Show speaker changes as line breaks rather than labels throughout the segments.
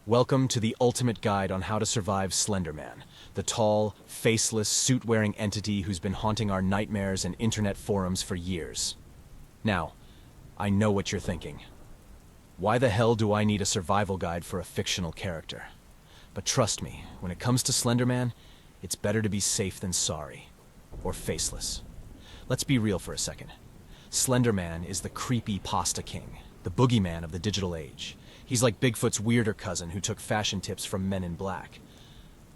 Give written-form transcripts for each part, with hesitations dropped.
Welcome to the ultimate guide on how to survive Slenderman, the tall, faceless, suit-wearing entity who's been haunting our nightmares and internet forums for years. Now, I know what you're thinking. Why the hell do I need a survival guide for a fictional character? But trust me, when it comes to Slenderman, it's better to be safe than sorry. Or faceless. Let's be real for a second. Slenderman is the creepy pasta king, the boogeyman of the digital age. He's like Bigfoot's weirder cousin who took fashion tips from Men in Black.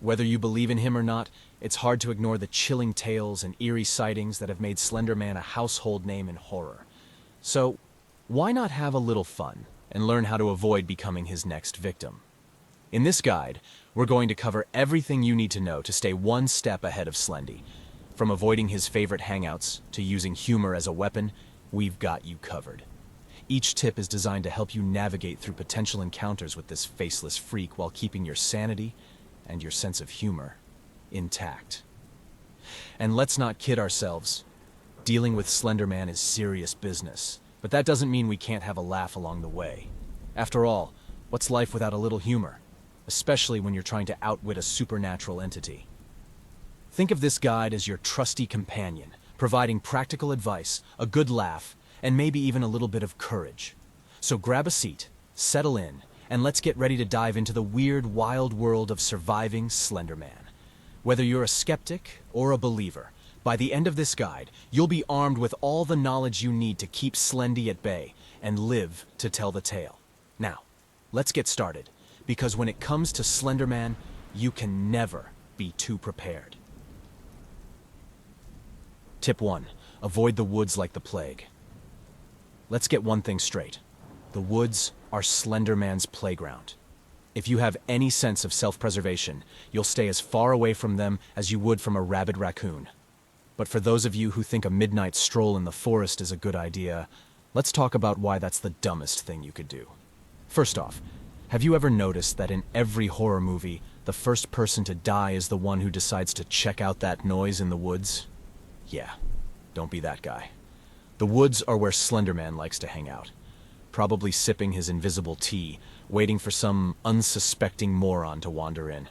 Whether you believe in him or not, it's hard to ignore the chilling tales and eerie sightings that have made Slenderman a household name in horror. So, why not have a little fun and learn how to avoid becoming his next victim? In this guide, we're going to cover everything you need to know to stay one step ahead of Slendy. From avoiding his favorite hangouts to using humor as a weapon, we've got you covered. Each tip is designed to help you navigate through potential encounters with this faceless freak while keeping your sanity and your sense of humor intact. And let's not kid ourselves. Dealing with Slenderman is serious business, but that doesn't mean we can't have a laugh along the way. After all, what's life without a little humor? Especially when you're trying to outwit a supernatural entity. Think of this guide as your trusty companion, providing practical advice, a good laugh, and maybe even a little bit of courage. So grab a seat, settle in, and let's get ready to dive into the weird, wild world of surviving Slenderman. Whether you're a skeptic or a believer, by the end of this guide, you'll be armed with all the knowledge you need to keep Slendy at bay and live to tell the tale. Now, let's get started, because when it comes to Slenderman, you can never be too prepared. Tip 1. Avoid the woods like the plague. Let's get one thing straight. The woods are Slenderman's playground. If you have any sense of self-preservation, you'll stay as far away from them as you would from a rabid raccoon. But for those of you who think a midnight stroll in the forest is a good idea, let's talk about why that's the dumbest thing you could do. First off, have you ever noticed that in every horror movie, the first person to die is the one who decides to check out that noise in the woods? Yeah, don't be that guy. The woods are where Slenderman likes to hang out, probably sipping his invisible tea, waiting for some unsuspecting moron to wander in.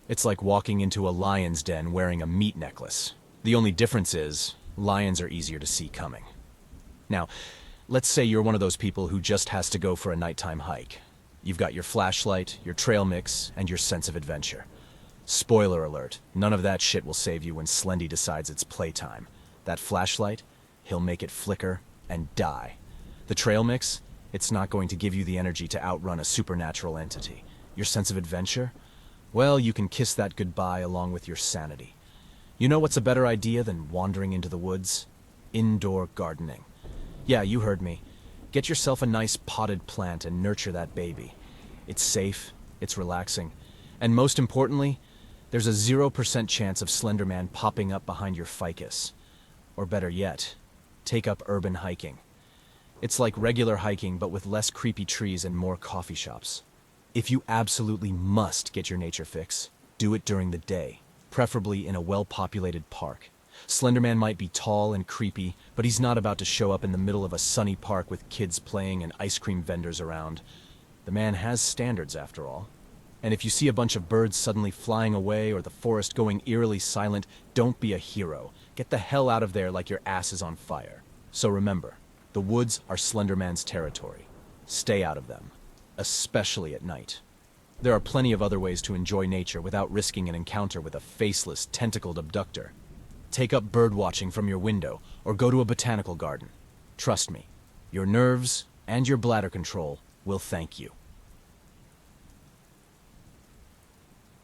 It's like walking into a lion's den wearing a meat necklace. The only difference is, lions are easier to see coming. Now, let's say you're one of those people who just has to go for a nighttime hike. You've got your flashlight, your trail mix, and your sense of adventure. Spoiler alert, none of that shit will save you when Slendy decides it's playtime. That flashlight, he'll make it flicker and die. The trail mix, it's not going to give you the energy to outrun a supernatural entity. Your sense of adventure? Well, you can kiss that goodbye along with your sanity. You know what's a better idea than wandering into the woods? Indoor gardening. Yeah, you heard me. Get yourself a nice potted plant and nurture that baby. It's safe, it's relaxing, and most importantly, there's a 0% chance of Slenderman popping up behind your ficus. Or better yet, take up urban hiking. It's like regular hiking but with less creepy trees and more coffee shops. If you absolutely must get your nature fix, do it during the day, preferably in a well-populated park. Slenderman might be tall and creepy, but he's not about to show up in the middle of a sunny park with kids playing and ice cream vendors around. The man has standards, after all. And if you see a bunch of birds suddenly flying away or the forest going eerily silent, don't be a hero. Get the hell out of there like your ass is on fire. So remember, the woods are Slenderman's territory. Stay out of them, especially at night. There are plenty of other ways to enjoy nature without risking an encounter with a faceless, tentacled abductor. Take up bird watching from your window or go to a botanical garden. Trust me, your nerves and your bladder control will thank you.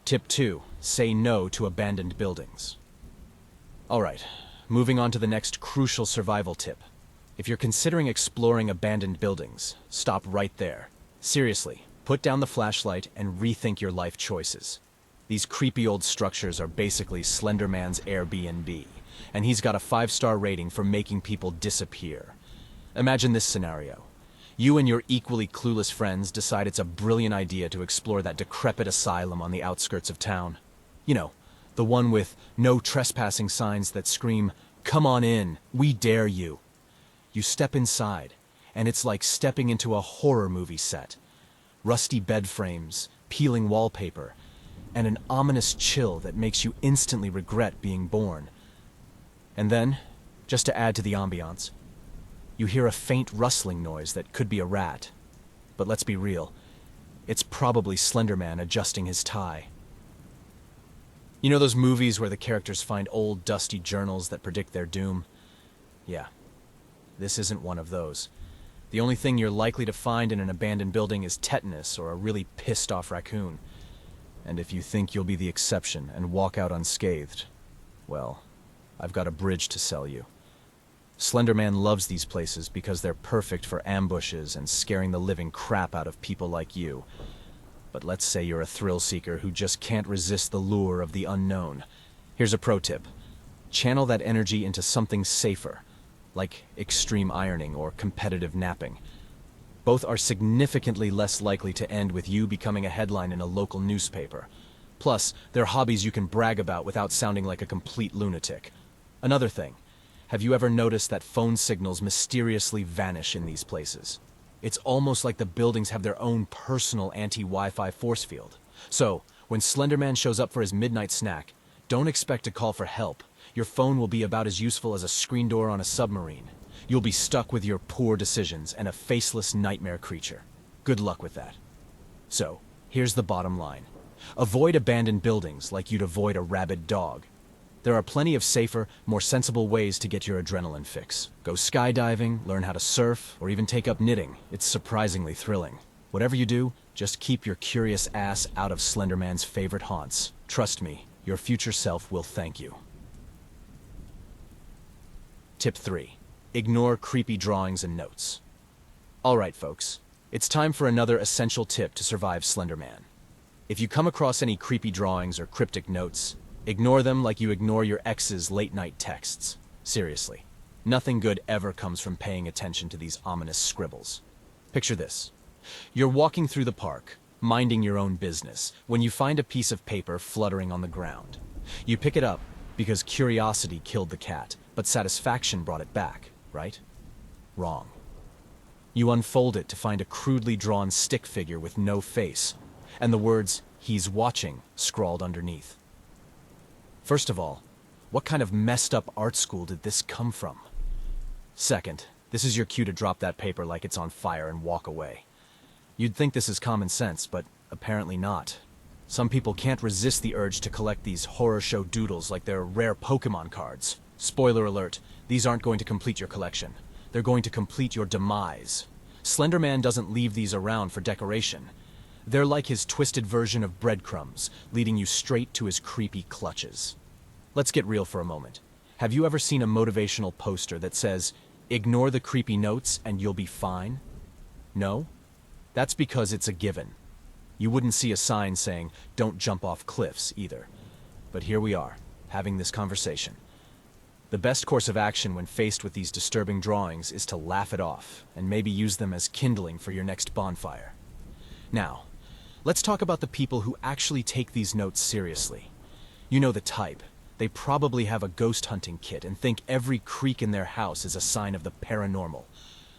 Tip 2. Say no to abandoned buildings. Alright, moving on to the next crucial survival tip. If you're considering exploring abandoned buildings, stop right there. Seriously, put down the flashlight and rethink your life choices. These creepy old structures are basically Slenderman's Airbnb, and he's got a 5-star rating for making people disappear. Imagine this scenario. You and your equally clueless friends decide it's a brilliant idea to explore that decrepit asylum on the outskirts of town. You know, the one with no trespassing signs that scream, "Come on in, we dare you." You step inside, and it's like stepping into a horror movie set. Rusty bed frames, peeling wallpaper, and an ominous chill that makes you instantly regret being born. And then, just to add to the ambiance, you hear a faint rustling noise that could be a rat. But let's be real, it's probably Slenderman adjusting his tie. You know those movies where the characters find old, dusty journals that predict their doom? Yeah, this isn't one of those. The only thing you're likely to find in an abandoned building is tetanus or a really pissed-off raccoon. And if you think you'll be the exception and walk out unscathed, well, I've got a bridge to sell you. Slenderman loves these places because they're perfect for ambushes and scaring the living crap out of people like you. But let's say you're a thrill seeker who just can't resist the lure of the unknown. Here's a pro tip. Channel that energy into something safer, like extreme ironing or competitive napping. Both are significantly less likely to end with you becoming a headline in a local newspaper. Plus, they're hobbies you can brag about without sounding like a complete lunatic. Another thing, have you ever noticed that phone signals mysteriously vanish in these places? It's almost like the buildings have their own personal anti-Wi-Fi force field. So, when Slenderman shows up for his midnight snack, don't expect a call for help. Your phone will be about as useful as a screen door on a submarine. You'll be stuck with your poor decisions and a faceless nightmare creature. Good luck with that. So, here's the bottom line. Avoid abandoned buildings like you'd avoid a rabid dog. There are plenty of safer, more sensible ways to get your adrenaline fix. Go skydiving, learn how to surf, or even take up knitting. It's surprisingly thrilling. Whatever you do, just keep your curious ass out of Slenderman's favorite haunts. Trust me, your future self will thank you. Tip 3. Ignore creepy drawings and notes. Alright folks, it's time for another essential tip to survive Slenderman. If you come across any creepy drawings or cryptic notes, ignore them like you ignore your ex's late-night texts. Seriously, nothing good ever comes from paying attention to these ominous scribbles. Picture this. You're walking through the park, minding your own business, when you find a piece of paper fluttering on the ground. You pick it up because curiosity killed the cat, but satisfaction brought it back, right? Wrong. You unfold it to find a crudely drawn stick figure with no face, and the words, "He's watching," scrawled underneath. First of all, what kind of messed up art school did this come from? Second, this is your cue to drop that paper like it's on fire and walk away. You'd think this is common sense, but apparently not. Some people can't resist the urge to collect these horror show doodles like they're rare Pokemon cards. Spoiler alert, these aren't going to complete your collection. They're going to complete your demise. Slenderman doesn't leave these around for decoration. They're like his twisted version of breadcrumbs, leading you straight to his creepy clutches. Let's get real for a moment. Have you ever seen a motivational poster that says, "Ignore the creepy notes and you'll be fine"? No? That's because it's a given. You wouldn't see a sign saying, "Don't jump off cliffs," either. But here we are, having this conversation. The best course of action when faced with these disturbing drawings is to laugh it off and maybe use them as kindling for your next bonfire. Now, let's talk about the people who actually take these notes seriously. You know the type. They probably have a ghost hunting kit and think every creak in their house is a sign of the paranormal.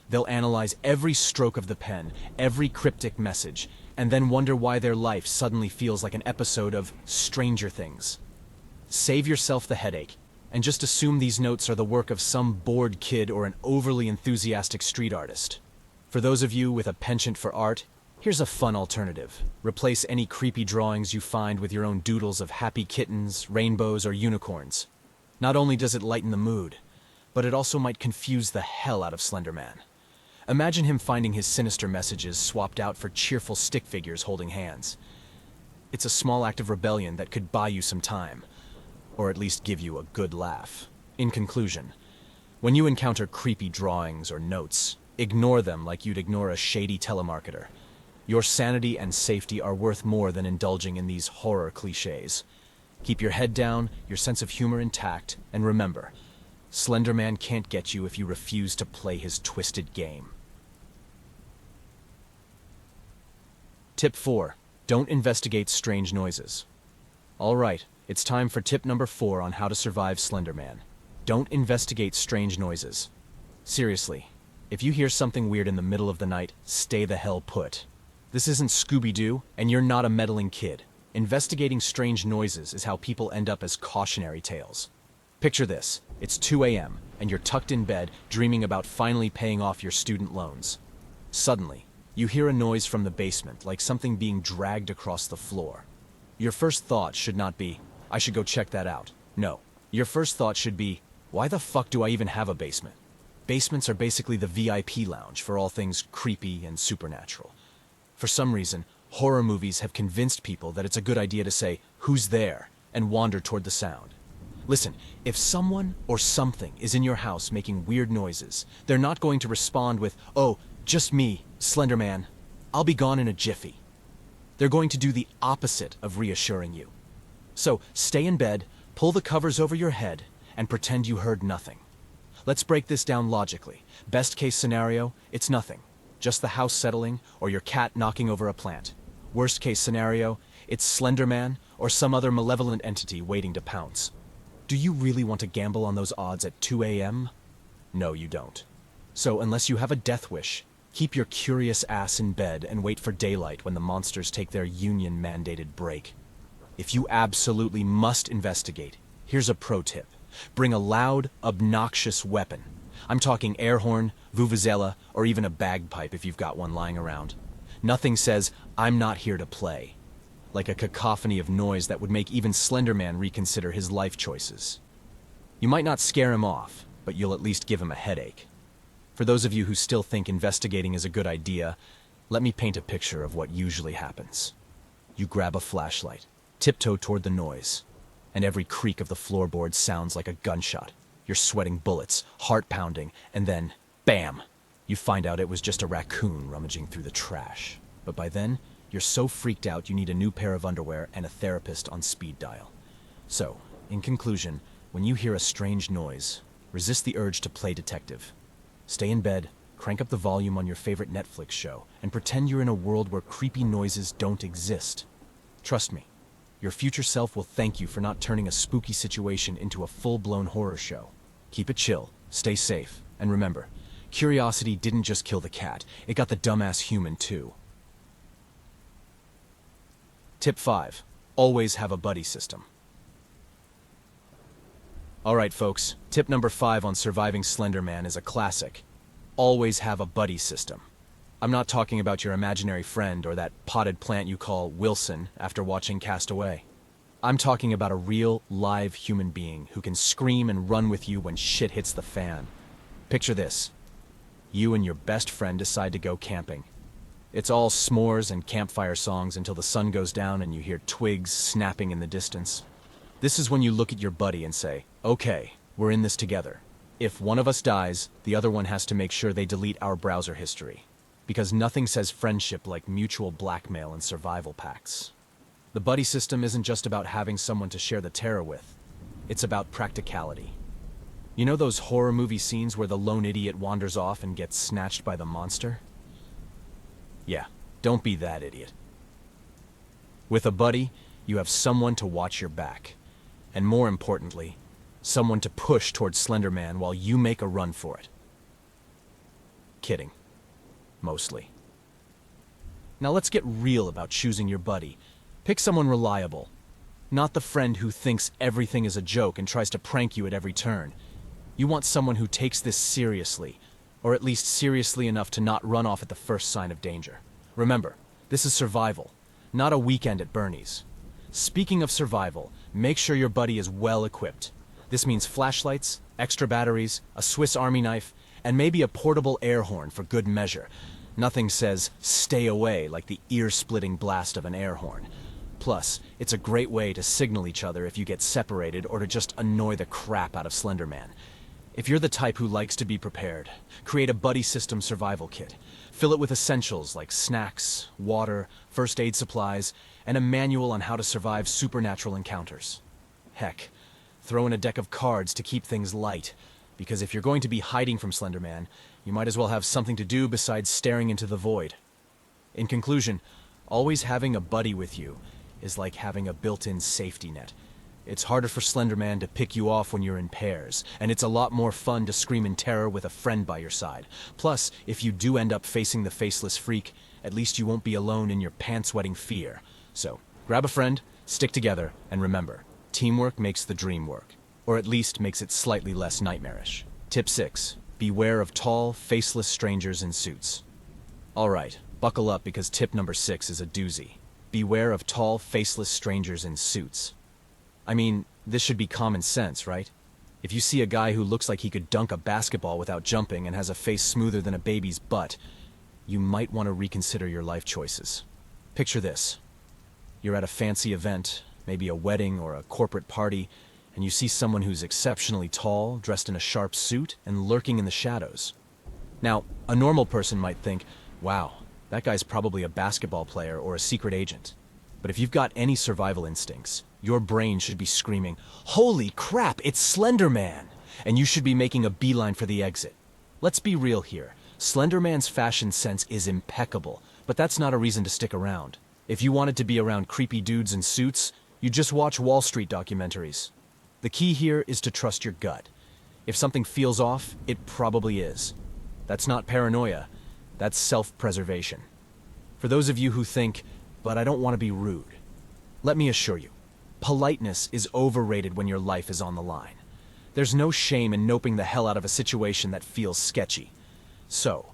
They'll analyze every stroke of the pen, every cryptic message, and then wonder why their life suddenly feels like an episode of Stranger Things. Save yourself the headache, and just assume these notes are the work of some bored kid or an overly enthusiastic street artist. For those of you with a penchant for art, here's a fun alternative. Replace any creepy drawings you find with your own doodles of happy kittens, rainbows, or unicorns. Not only does it lighten the mood, but it also might confuse the hell out of Slenderman. Imagine him finding his sinister messages swapped out for cheerful stick figures holding hands. It's a small act of rebellion that could buy you some time, or at least give you a good laugh. In conclusion, when you encounter creepy drawings or notes, ignore them like you'd ignore a shady telemarketer. Your sanity and safety are worth more than indulging in these horror cliches. Keep your head down, your sense of humor intact, and remember, Slenderman can't get you if you refuse to play his twisted game. Tip 4. Don't investigate strange noises. Alright, it's time for tip number 4 on how to survive Slenderman. Don't investigate strange noises. Seriously, if you hear something weird in the middle of the night, stay the hell put. This isn't Scooby-Doo, and you're not a meddling kid. Investigating strange noises is how people end up as cautionary tales. Picture this. It's 2 a.m., and you're tucked in bed, dreaming about finally paying off your student loans. Suddenly, you hear a noise from the basement, like something being dragged across the floor. Your first thought should not be, I should go check that out. No. Your first thought should be, why the fuck do I even have a basement? Basements are basically the VIP lounge for all things creepy and supernatural. For some reason, horror movies have convinced people that it's a good idea to say, who's there, and wander toward the sound. Listen, if someone or something is in your house making weird noises, they're not going to respond with, oh, just me, Slenderman. I'll be gone in a jiffy. They're going to do the opposite of reassuring you. So stay in bed, pull the covers over your head, and pretend you heard nothing. Let's break this down logically. Best case scenario, it's nothing. Just the house settling or your cat knocking over a plant. Worst case scenario, it's Slenderman or some other malevolent entity waiting to pounce. Do you really want to gamble on those odds at 2 a.m.? No, you don't. So unless you have a death wish, keep your curious ass in bed and wait for daylight when the monsters take their union-mandated break. If you absolutely must investigate, here's a pro tip. Bring a loud, obnoxious weapon. I'm talking air horn, vuvuzela, or even a bagpipe if you've got one lying around. Nothing says, I'm not here to play. Like a cacophony of noise that would make even Slenderman reconsider his life choices. You might not scare him off, but you'll at least give him a headache. For those of you who still think investigating is a good idea, let me paint a picture of what usually happens. You grab a flashlight, tiptoe toward the noise, and every creak of the floorboard sounds like a gunshot. You're sweating bullets, heart pounding, and then, bam! You find out it was just a raccoon rummaging through the trash. But by then, you're so freaked out you need a new pair of underwear and a therapist on speed dial. So, in conclusion, when you hear a strange noise, resist the urge to play detective. Stay in bed, crank up the volume on your favorite Netflix show, and pretend you're in a world where creepy noises don't exist. Trust me, your future self will thank you for not turning a spooky situation into a full-blown horror show. Keep it chill, stay safe, and remember, curiosity didn't just kill the cat, it got the dumbass human too. Tip 5. Always have a buddy system. Alright folks, tip number 5 on surviving Slenderman is a classic. Always have a buddy system. I'm not talking about your imaginary friend or that potted plant you call Wilson after watching Cast Away. I'm talking about a real, live human being who can scream and run with you when shit hits the fan. Picture this. You and your best friend decide to go camping. It's all s'mores and campfire songs until the sun goes down and you hear twigs snapping in the distance. This is when you look at your buddy and say, okay, we're in this together. If one of us dies, the other one has to make sure they delete our browser history. Because nothing says friendship like mutual blackmail and survival pacts. The buddy system isn't just about having someone to share the terror with. It's about practicality. You know those horror movie scenes where the lone idiot wanders off and gets snatched by the monster? Yeah, don't be that idiot. With a buddy, you have someone to watch your back. And more importantly, someone to push towards Slenderman while you make a run for it. Kidding. Mostly. Now let's get real about choosing your buddy. Pick someone reliable. Not the friend who thinks everything is a joke and tries to prank you at every turn. You want someone who takes this seriously, or at least seriously enough to not run off at the first sign of danger. Remember, this is survival, not a weekend at Bernie's. Speaking of survival, make sure your buddy is well equipped. This means flashlights, extra batteries, a Swiss Army knife, and maybe a portable air horn for good measure. Nothing says, stay away, like the ear-splitting blast of an air horn. Plus, it's a great way to signal each other if you get separated or to just annoy the crap out of Slenderman. If you're the type who likes to be prepared, create a buddy system survival kit. Fill it with essentials like snacks, water, first aid supplies, and a manual on how to survive supernatural encounters. Heck, throw in a deck of cards to keep things light, because if you're going to be hiding from Slenderman, you might as well have something to do besides staring into the void. In conclusion, always having a buddy with you is like having a built-in safety net. It's harder for Slenderman to pick you off when you're in pairs, and it's a lot more fun to scream in terror with a friend by your side. Plus, if you do end up facing the faceless freak, at least you won't be alone in your pants-wetting fear. So, grab a friend, stick together, and remember, teamwork makes the dream work, or at least makes it slightly less nightmarish. Tip 6. Beware of tall, faceless strangers in suits. Alright, buckle up because tip number 6 is a doozy. Beware of tall, faceless strangers in suits. I mean, this should be common sense, right? If you see a guy who looks like he could dunk a basketball without jumping and has a face smoother than a baby's butt, you might want to reconsider your life choices. Picture this. You're at a fancy event, maybe a wedding or a corporate party, and you see someone who's exceptionally tall, dressed in a sharp suit, and lurking in the shadows. Now, a normal person might think, wow, that guy's probably a basketball player or a secret agent. But if you've got any survival instincts, your brain should be screaming, "Holy crap, it's Slenderman!" And you should be making a beeline for the exit. Let's be real here. Slenderman's fashion sense is impeccable, but that's not a reason to stick around. If you wanted to be around creepy dudes in suits, you just watch Wall Street documentaries. The key here is to trust your gut. If something feels off, it probably is. That's not paranoia, that's self-preservation. For those of you who think, but I don't want to be rude, let me assure you, politeness is overrated when your life is on the line. There's no shame in noping the hell out of a situation that feels sketchy. So,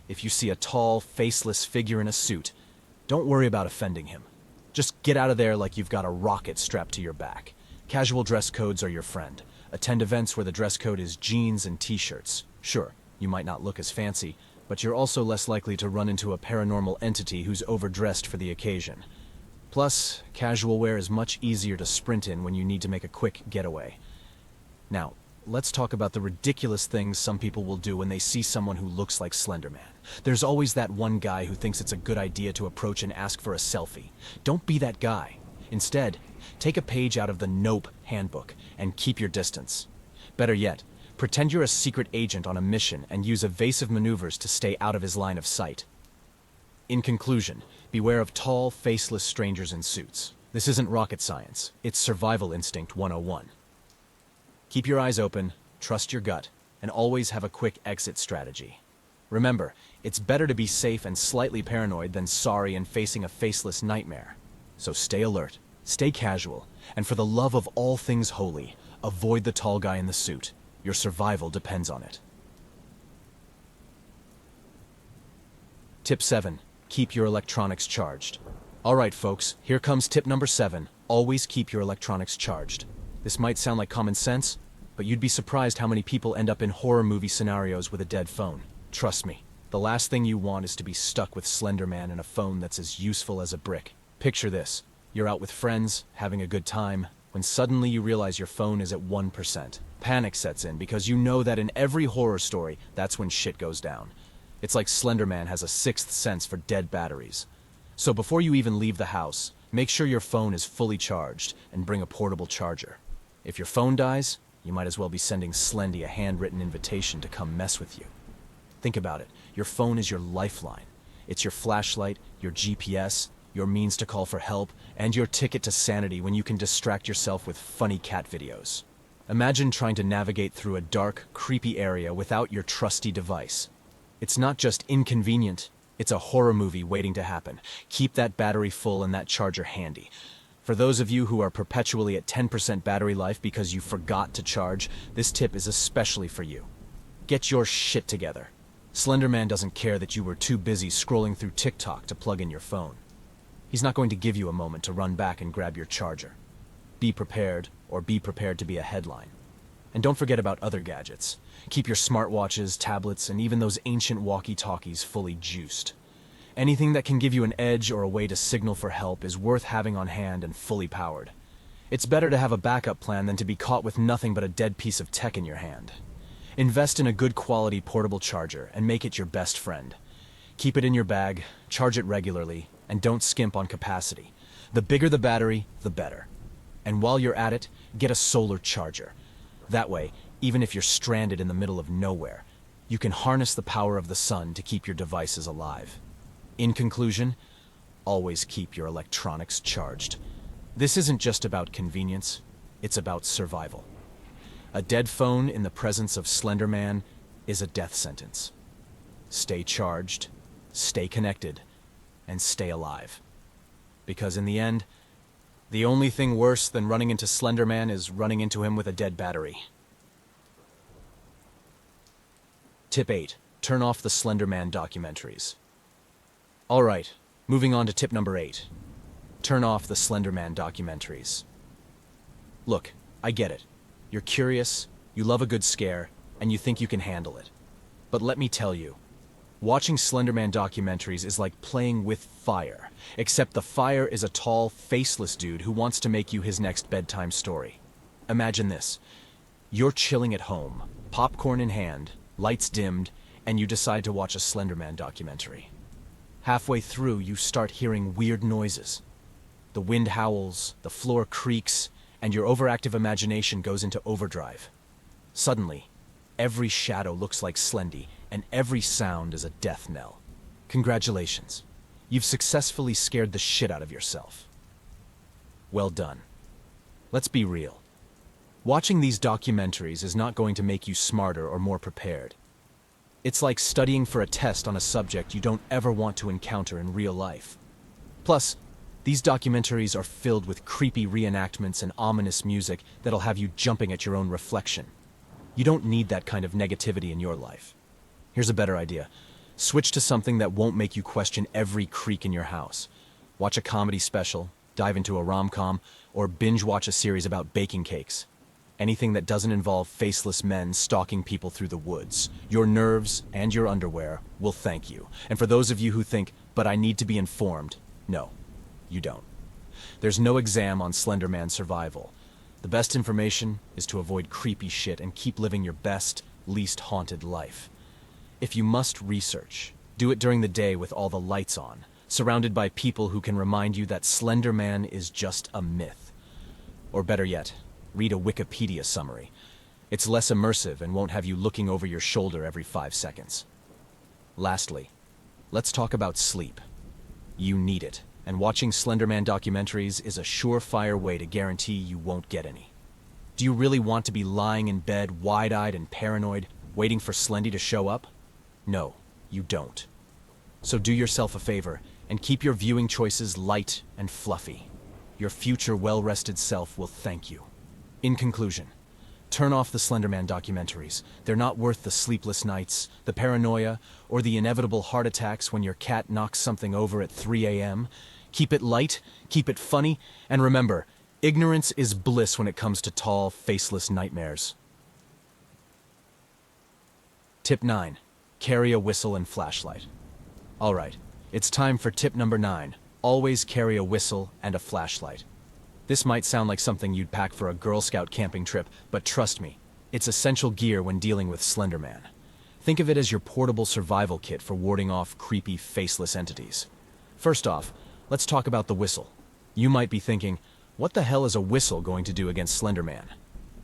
if you see a tall, faceless figure in a suit, don't worry about offending him. Just get out of there like you've got a rocket strapped to your back. Casual dress codes are your friend. Attend events where the dress code is jeans and t-shirts. Sure, you might not look as fancy, but you're also less likely to run into a paranormal entity who's overdressed for the occasion. Plus, casual wear is much easier to sprint in when you need to make a quick getaway. Now, let's talk about the ridiculous things some people will do when they see someone who looks like Slenderman. There's always that one guy who thinks it's a good idea to approach and ask for a selfie. Don't be that guy. Instead, take a page out of the Nope handbook and keep your distance. Better yet, pretend you're a secret agent on a mission and use evasive maneuvers to stay out of his line of sight. In conclusion, beware of tall, faceless strangers in suits. This isn't rocket science, it's survival instinct 101. Keep your eyes open, trust your gut, and always have a quick exit strategy. Remember, it's better to be safe and slightly paranoid than sorry and facing a faceless nightmare. So stay alert, stay casual, and for the love of all things holy, avoid the tall guy in the suit. Your survival depends on it. Tip 7. Keep your electronics charged. Alright folks, here comes tip number 7. Always keep your electronics charged. This might sound like common sense, but you'd be surprised how many people end up in horror movie scenarios with a dead phone. Trust me, the last thing you want is to be stuck with Slenderman and a phone that's as useful as a brick. Picture this. You're out with friends, having a good time, when suddenly you realize your phone is at 1%. Panic sets in because you know that in every horror story, that's when shit goes down. It's like Slenderman has a sixth sense for dead batteries. So before you even leave the house, make sure your phone is fully charged and bring a portable charger. If your phone dies, you might as well be sending Slendy a handwritten invitation to come mess with you. Think about it. Your phone is your lifeline. It's your flashlight, your GPS, your means to call for help, and your ticket to sanity when you can distract yourself with funny cat videos. Imagine trying to navigate through a dark, creepy area without your trusty device. It's not just inconvenient, it's a horror movie waiting to happen. Keep that battery full and that charger handy. For those of you who are perpetually at 10% battery life because you forgot to charge, this tip is especially for you. Get your shit together. Slenderman doesn't care that you were too busy scrolling through TikTok to plug in your phone. He's not going to give you a moment to run back and grab your charger. Be prepared, or be prepared to be a headline. And don't forget about other gadgets. Keep your smartwatches, tablets, and even those ancient walkie-talkies fully juiced. Anything that can give you an edge or a way to signal for help is worth having on hand and fully powered. It's better to have a backup plan than to be caught with nothing but a dead piece of tech in your hand. Invest in a good quality portable charger and make it your best friend. Keep it in your bag, charge it regularly, and don't skimp on capacity. The bigger the battery, the better. And while you're at it, get a solar charger. That way, even if you're stranded in the middle of nowhere, you can harness the power of the sun to keep your devices alive. In conclusion, always keep your electronics charged. This isn't just about convenience, It's about survival. A dead phone in the presence of Slenderman is a death sentence. Stay charged, stay connected, and stay alive. Because in the end, the only thing worse than running into Slenderman is running into him with a dead battery. Tip 8. Turn off the Slenderman documentaries. Alright, moving on to tip number 8. Turn off the Slenderman documentaries. Look, I get it. You're curious, you love a good scare, and you think you can handle it. But let me tell you, watching Slenderman documentaries is like playing with fire, except the fire is a tall, faceless dude who wants to make you his next bedtime story. Imagine this. You're chilling at home, popcorn in hand, lights dimmed, and you decide to watch a Slenderman documentary. Halfway through, you start hearing weird noises. The wind howls, the floor creaks, and your overactive imagination goes into overdrive. Suddenly, every shadow looks like Slendy, and every sound is a death knell. Congratulations. You've successfully scared the shit out of yourself. Well done. Let's be real. Watching these documentaries is not going to make you smarter or more prepared. It's like studying for a test on a subject you don't ever want to encounter in real life. Plus, these documentaries are filled with creepy reenactments and ominous music that'll have you jumping at your own reflection. You don't need that kind of negativity in your life. Here's a better idea. Switch to something that won't make you question every creak in your house. Watch a comedy special, dive into a rom-com, or binge watch a series about baking cakes. Anything that doesn't involve faceless men stalking people through the woods. Your nerves and your underwear will thank you. And for those of you who think, but I need to be informed, no, you don't. There's no exam on Slenderman survival. The best information is to avoid creepy shit and keep living your best, least haunted life. If you must research, do it during the day with all the lights on, surrounded by people who can remind you that Slenderman is just a myth. Or better yet, read a Wikipedia summary. It's less immersive and won't have you looking over your shoulder every 5 seconds. Lastly, let's talk about sleep. You need it, and watching Slenderman documentaries is a surefire way to guarantee you won't get any. Do you really want to be lying in bed, wide-eyed and paranoid, waiting for Slendy to show up? No, you don't. So do yourself a favor and keep your viewing choices light and fluffy. Your future well-rested self will thank you. In conclusion, turn off the Slenderman documentaries. They're not worth the sleepless nights, the paranoia, or the inevitable heart attacks when your cat knocks something over at 3 a.m. Keep it light, keep it funny, and remember, ignorance is bliss when it comes to tall, faceless nightmares. Tip 9. Carry a whistle and flashlight. Alright, it's time for tip number 9. Always carry a whistle and a flashlight. This might sound like something you'd pack for a Girl Scout camping trip, but trust me, it's essential gear when dealing with Slenderman. Think of it as your portable survival kit for warding off creepy, faceless entities. First off, let's talk about the whistle. You might be thinking, what the hell is a whistle going to do against Slenderman?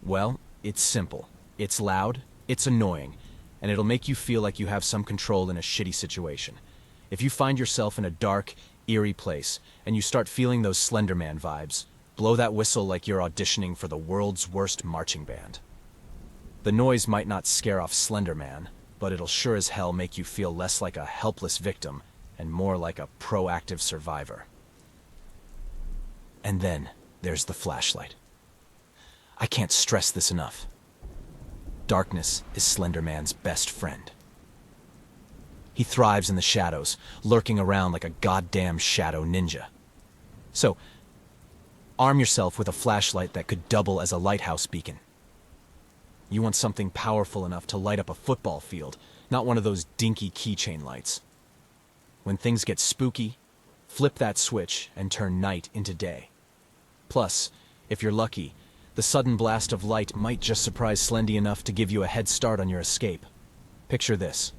Well, it's simple. It's loud, it's annoying, and it'll make you feel like you have some control in a shitty situation. If you find yourself in a dark, eerie place, and you start feeling those Slenderman vibes, blow that whistle like you're auditioning for the world's worst marching band. The noise might not scare off Slenderman, but it'll sure as hell make you feel less like a helpless victim and more like a proactive survivor. And then there's the flashlight. I can't stress this enough. Darkness is Slenderman's best friend. He thrives in the shadows, lurking around like a goddamn shadow ninja. So, arm yourself with a flashlight that could double as a lighthouse beacon. You want something powerful enough to light up a football field, not one of those dinky keychain lights. When things get spooky, flip that switch and turn night into day. Plus, if you're lucky, the sudden blast of light might just surprise Slendy enough to give you a head start on your escape. Picture this.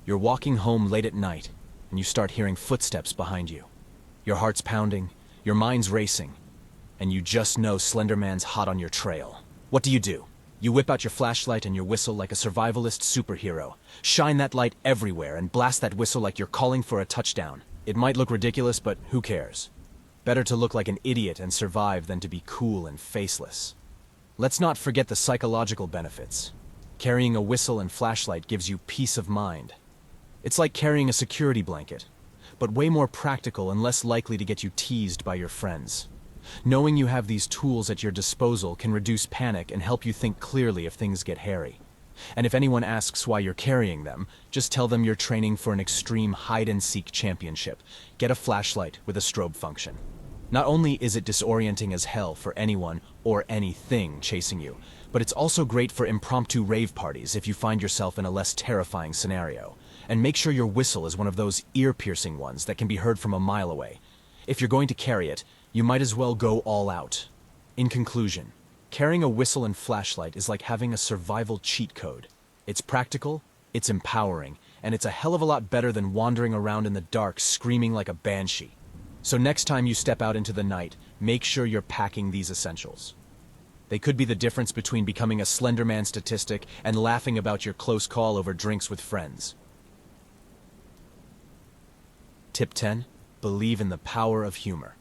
You're walking home late at night, and you start hearing footsteps behind you. Your heart's pounding, your mind's racing, and you just know Slenderman's hot on your trail. What do? You whip out your flashlight and your whistle like a survivalist superhero. Shine that light everywhere and blast that whistle like you're calling for a touchdown. It might look ridiculous, but who cares? Better to look like an idiot and survive than to be cool and faceless. Let's not forget the psychological benefits. Carrying a whistle and flashlight gives you peace of mind. It's like carrying a security blanket, but way more practical and less likely to get you teased by your friends. Knowing you have these tools at your disposal can reduce panic and help you think clearly if things get hairy. And if anyone asks why you're carrying them, just tell them you're training for an extreme hide-and-seek championship. Get a flashlight with a strobe function. Not only is it disorienting as hell for anyone or anything chasing you, but it's also great for impromptu rave parties if you find yourself in a less terrifying scenario. And make sure your whistle is one of those ear-piercing ones that can be heard from a mile away. If you're going to carry it, you might as well go all out. In conclusion, carrying a whistle and flashlight is like having a survival cheat code. It's practical, it's empowering, and it's a hell of a lot better than wandering around in the dark screaming like a banshee. So next time you step out into the night, make sure you're packing these essentials. They could be the difference between becoming a Slenderman statistic and laughing about your close call over drinks with friends. Tip 10. Believe in the power of humor.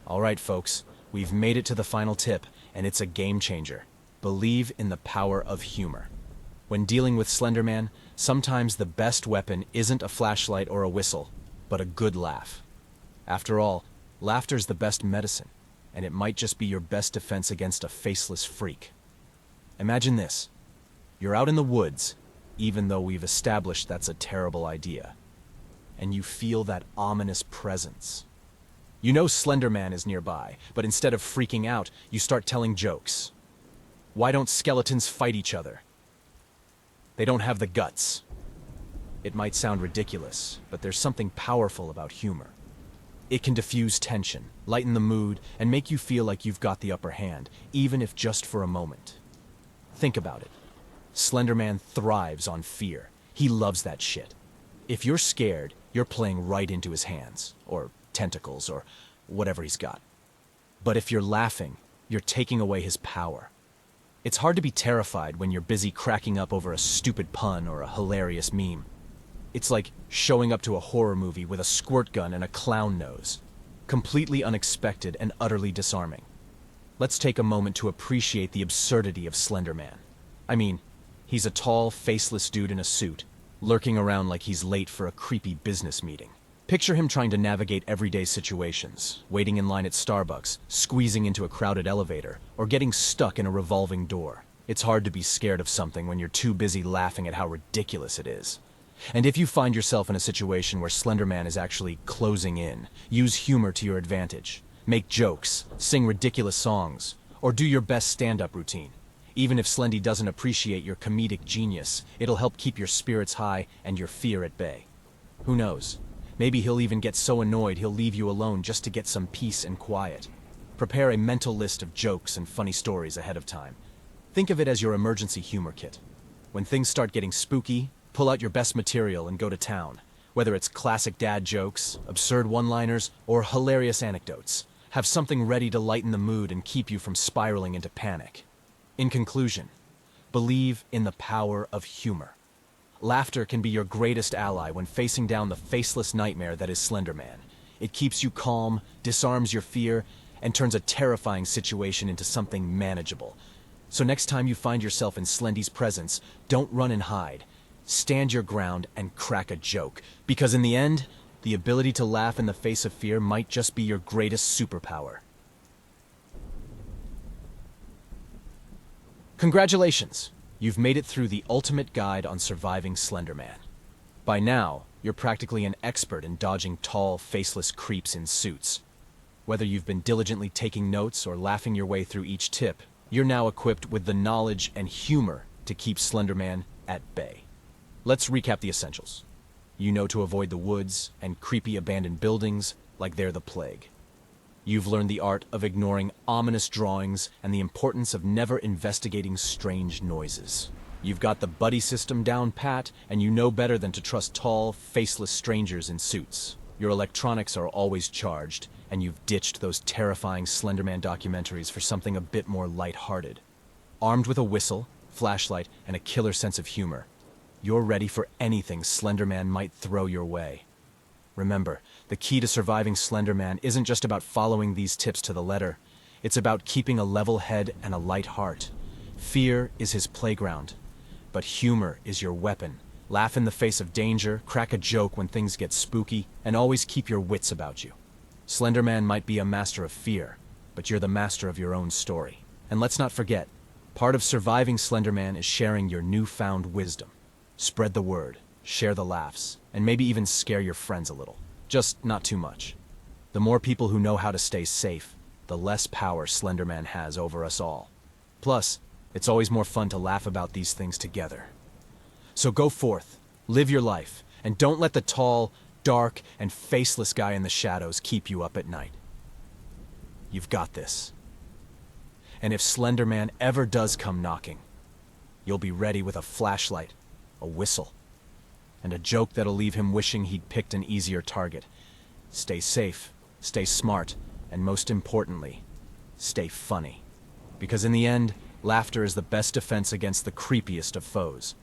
All right, folks, we've made it to the final tip, and it's a game changer. Believe in the power of humor. When dealing with Slenderman, sometimes the best weapon isn't a flashlight or a whistle, but a good laugh. After all, laughter's the best medicine, and it might just be your best defense against a faceless freak. Imagine this. You're out in the woods, even though we've established that's a terrible idea, and you feel that ominous presence. You know Slenderman is nearby, but instead of freaking out, you start telling jokes. Why don't skeletons fight each other? They don't have the guts. It might sound ridiculous, but there's something powerful about humor. It can diffuse tension, lighten the mood, and make you feel like you've got the upper hand, even if just for a moment. Think about it. Slenderman thrives on fear. He loves that shit. If you're scared, you're playing right into his hands, or tentacles, or whatever he's got. But if you're laughing, you're taking away his power. It's hard to be terrified when you're busy cracking up over a stupid pun or a hilarious meme. It's like showing up to a horror movie with a squirt gun and a clown nose. Completely unexpected and utterly disarming. Let's take a moment to appreciate the absurdity of Slenderman. I mean, he's a tall, faceless dude in a suit, lurking around like he's late for a creepy business meeting. Picture him trying to navigate everyday situations, waiting in line at Starbucks, squeezing into a crowded elevator, or getting stuck in a revolving door. It's hard to be scared of something when you're too busy laughing at how ridiculous it is. And if you find yourself in a situation where Slenderman is actually closing in, use humor to your advantage. Make jokes, sing ridiculous songs, or do your best stand-up routine. Even if Slendy doesn't appreciate your comedic genius, it'll help keep your spirits high and your fear at bay. Who knows? Maybe he'll even get so annoyed he'll leave you alone just to get some peace and quiet. Prepare a mental list of jokes and funny stories ahead of time. Think of it as your emergency humor kit. When things start getting spooky, pull out your best material and go to town. Whether it's classic dad jokes, absurd one-liners, or hilarious anecdotes, have something ready to lighten the mood and keep you from spiraling into panic. In conclusion, believe in the power of humor. Laughter can be your greatest ally when facing down the faceless nightmare that is Slenderman. It keeps you calm, disarms your fear, and turns a terrifying situation into something manageable. So next time you find yourself in Slendy's presence, don't run and hide. Stand your ground and crack a joke, because in the end, the ability to laugh in the face of fear might just be your greatest superpower. Congratulations! You've made it through the ultimate guide on surviving Slenderman. By now, you're practically an expert in dodging tall, faceless creeps in suits. Whether you've been diligently taking notes or laughing your way through each tip, you're now equipped with the knowledge and humor to keep Slenderman at bay. Let's recap the essentials. You know to avoid the woods and creepy abandoned buildings like they're the plague. You've learned the art of ignoring ominous drawings and the importance of never investigating strange noises. You've got the buddy system down pat, and you know better than to trust tall, faceless strangers in suits. Your electronics are always charged, and you've ditched those terrifying Slenderman documentaries for something a bit more lighthearted. Armed with a whistle, flashlight, and a killer sense of humor, you're ready for anything Slenderman might throw your way. Remember, the key to surviving Slenderman isn't just about following these tips to the letter. It's about keeping a level head and a light heart. Fear is his playground, but humor is your weapon. Laugh in the face of danger, crack a joke when things get spooky, and always keep your wits about you. Slenderman might be a master of fear, but you're the master of your own story. And let's not forget, part of surviving Slenderman is sharing your newfound wisdom. Spread the word, share the laughs, and maybe even scare your friends a little. Just not too much. The more people who know how to stay safe, the less power Slenderman has over us all. Plus, it's always more fun to laugh about these things together. So go forth, live your life, and don't let the tall, dark, and faceless guy in the shadows keep you up at night. You've got this. And if Slenderman ever does come knocking, you'll be ready with a flashlight, a whistle, and a joke that'll leave him wishing he'd picked an easier target. Stay safe, stay smart, and most importantly, stay funny. Because in the end, laughter is the best defense against the creepiest of foes.